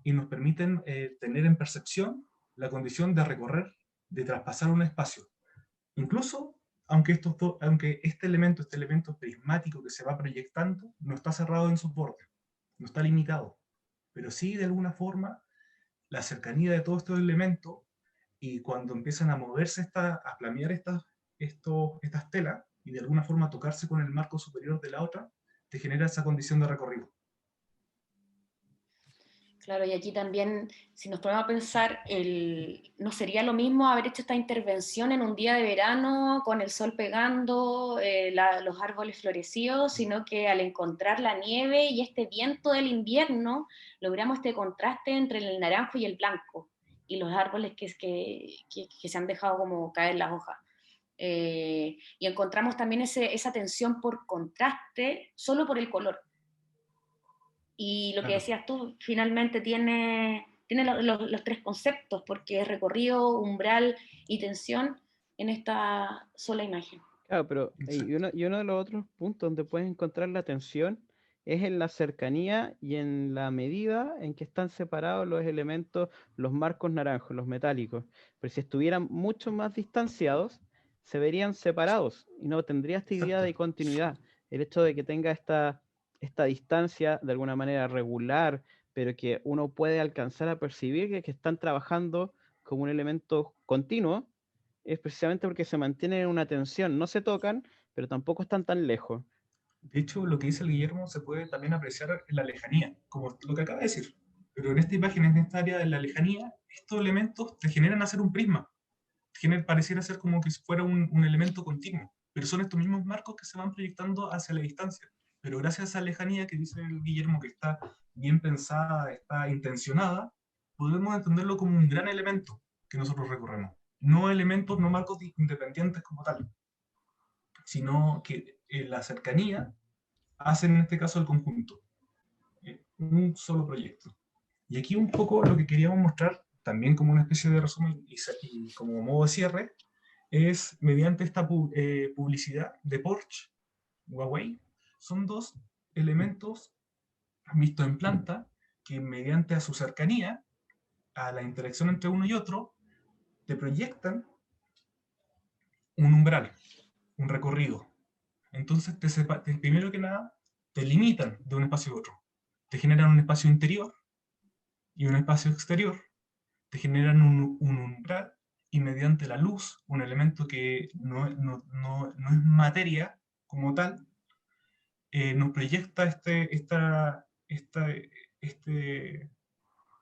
y nos permiten tener en percepción la condición de recorrer, de traspasar un espacio. Incluso, aunque este elemento prismático que se va proyectando no está cerrado en sus bordes, no está limitado, pero sí de alguna forma la cercanía de todos estos elementos y cuando empiezan a moverse, a planear estas telas y de alguna forma tocarse con el marco superior de la otra, te genera esa condición de recorrido. Claro, y aquí también, si nos ponemos a pensar, no sería lo mismo haber hecho esta intervención en un día de verano, con el sol pegando, los árboles florecidos, sino que al encontrar la nieve y este viento del invierno, logramos este contraste entre el naranjo y el blanco, y los árboles que se han dejado como caer las hojas. Y encontramos también esa tensión por contraste, solo por el color. Y lo que decías tú, finalmente tiene los tres conceptos, porque es recorrido, umbral y tensión en esta sola imagen. Claro, pero y uno de los otros puntos donde puedes encontrar la tensión es en la cercanía y en la medida en que están separados los elementos, los marcos naranjos, los metálicos. Pero si estuvieran mucho más distanciados, se verían separados y no tendría esta idea de continuidad. El hecho de que tenga esta distancia de alguna manera regular, pero que uno puede alcanzar a percibir que están trabajando como un elemento continuo, es precisamente porque se mantienen en una tensión, no se tocan, pero tampoco están tan lejos. De hecho, lo que dice el Guillermo se puede también apreciar en la lejanía, como lo que acaba de decir. Pero en esta imagen, en esta área de la lejanía, estos elementos te generan hacer un prisma. Pareciera ser como que fuera un elemento continuo. Pero son estos mismos marcos que se van proyectando hacia la distancia. Pero gracias a esa lejanía que dice el Guillermo, que está bien pensada, está intencionada, podemos entenderlo como un gran elemento que nosotros recorremos. No elementos, no marcos independientes como tal, sino que la cercanía hace en este caso el conjunto. Un solo proyecto. Y aquí un poco lo que queríamos mostrar, también como una especie de resumen y como modo de cierre, es mediante esta publicidad de Porsche, Huawei, son dos elementos vistos en planta que mediante a su cercanía, a la interacción entre uno y otro, te proyectan un umbral, un recorrido. Entonces, primero que nada, te limitan de un espacio a otro. Te generan un espacio interior y un espacio exterior. Te generan un umbral y mediante la luz, un elemento que no es materia como tal, nos proyecta este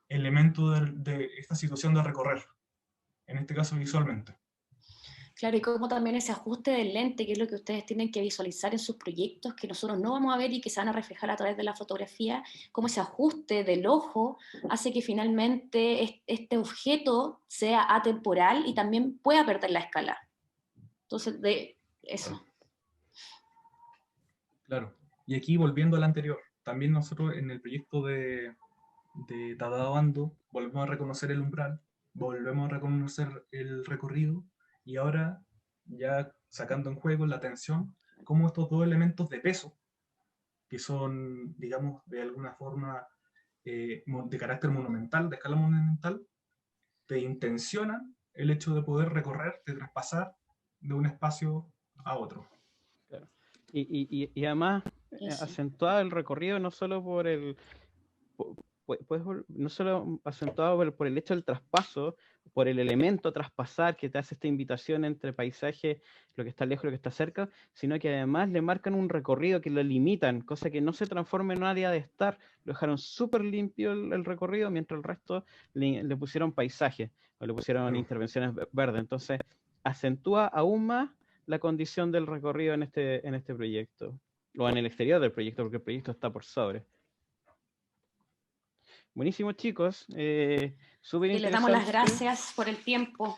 elemento de esta situación de recorrer, en este caso visualmente. Claro, y como también ese ajuste del lente, que es lo que ustedes tienen que visualizar en sus proyectos, que nosotros no vamos a ver y que se van a reflejar a través de la fotografía, cómo ese ajuste del ojo hace que finalmente este objeto sea atemporal y también pueda perder la escala. Entonces, de eso. Claro. Y aquí, volviendo al anterior, también nosotros en el proyecto de Tadao Ando volvemos a reconocer el umbral, volvemos a reconocer el recorrido, y ahora ya sacando en juego la tensión, como estos dos elementos de peso, que son, digamos, de alguna forma de carácter monumental, de escala monumental, te intencionan el hecho de poder recorrer, de traspasar de un espacio a otro. Claro. Y además Eso. acentuado el recorrido no solo por el no solo acentuado por el hecho del traspaso, por el elemento traspasar que te hace esta invitación entre paisaje, lo que está lejos y lo que está cerca, sino que además le marcan un recorrido que lo limitan, cosa que no se transforma en un área de estar. Lo dejaron súper limpio el recorrido, mientras el resto le pusieron paisaje, o le pusieron intervenciones verdes. Entonces, acentúa aún más la condición del recorrido en este proyecto, o en el exterior del proyecto, porque el proyecto está por sobre. Buenísimo, chicos. Súper Y les damos interesante. las gracias por el tiempo.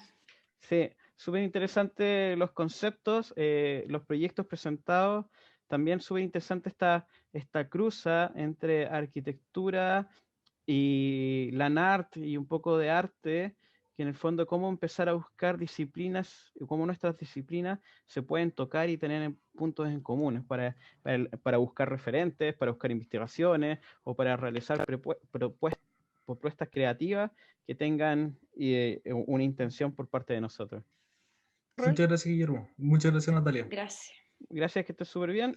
Sí, súper interesante los conceptos, los proyectos presentados. También súper interesante esta cruza entre arquitectura y LANART y un poco de arte, que en el fondo cómo empezar a buscar disciplinas, cómo nuestras disciplinas se pueden tocar y tener puntos en comunes para buscar referentes, para buscar investigaciones o para realizar propuestas creativas que tengan una intención por parte de nosotros. Muchas gracias, Guillermo. Muchas gracias, Natalia. Gracias. Gracias, que estés súper bien.